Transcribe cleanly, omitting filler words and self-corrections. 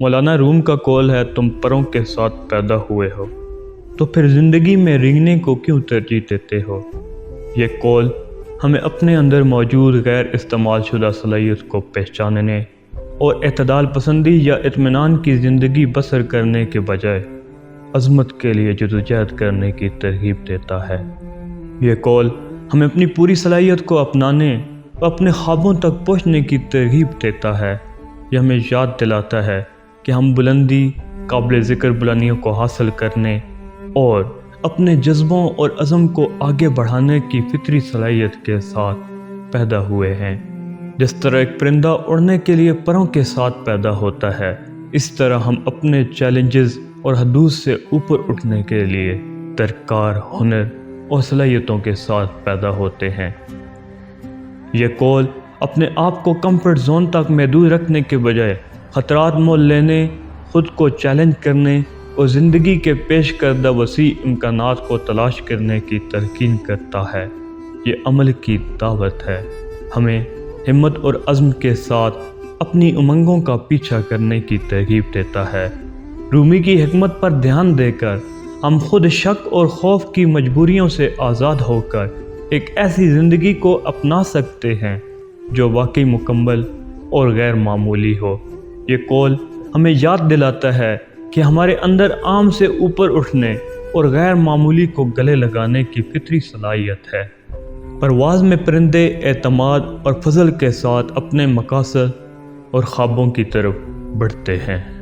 مولانا روم کا قول ہے، تم پروں کے ساتھ پیدا ہوئے ہو تو پھر زندگی میں رینگنے کو کیوں ترجیح دیتے ہو؟ یہ قول ہمیں اپنے اندر موجود غیر استعمال شدہ صلاحیت کو پہچاننے اور اعتدال پسندی یا اطمینان کی زندگی بسر کرنے کے بجائے عظمت کے لیے جدوجہد کرنے کی ترغیب دیتا ہے۔ یہ قول ہمیں اپنی پوری صلاحیت کو اپنانے اور اپنے خوابوں تک پہنچنے کی ترغیب دیتا ہے۔ یہ ہمیں یاد دلاتا ہے کہ ہم بلندی، قابل ذکر بلندیوں کو حاصل کرنے اور اپنے جذبوں اور عزم کو آگے بڑھانے کی فطری صلاحیت کے ساتھ پیدا ہوئے ہیں۔ جس طرح ایک پرندہ اڑنے کے لیے پروں کے ساتھ پیدا ہوتا ہے، اس طرح ہم اپنے چیلنجز اور حدود سے اوپر اٹھنے کے لیے درکار ہنر اور صلاحیتوں کے ساتھ پیدا ہوتے ہیں۔ یہ قول اپنے آپ کو کمفرٹ زون تک محدود رکھنے کے بجائے خطرات مول لینے، خود کو چیلنج کرنے اور زندگی کے پیش کردہ وسیع امکانات کو تلاش کرنے کی تلقین کرتا ہے۔ یہ عمل کی دعوت ہے، ہمیں ہمت اور عزم کے ساتھ اپنی امنگوں کا پیچھا کرنے کی ترغیب دیتا ہے۔ رومی کی حکمت پر دھیان دے کر ہم خود شک اور خوف کی مجبوریوں سے آزاد ہو کر ایک ایسی زندگی کو اپنا سکتے ہیں جو واقعی مکمل اور غیر معمولی ہو۔ یہ قول ہمیں یاد دلاتا ہے کہ ہمارے اندر عام سے اوپر اٹھنے اور غیر معمولی کو گلے لگانے کی فطری صلاحیت ہے۔ پرواز میں پرندے اعتماد اور فضل کے ساتھ اپنے مقاصد اور خوابوں کی طرف بڑھتے ہیں۔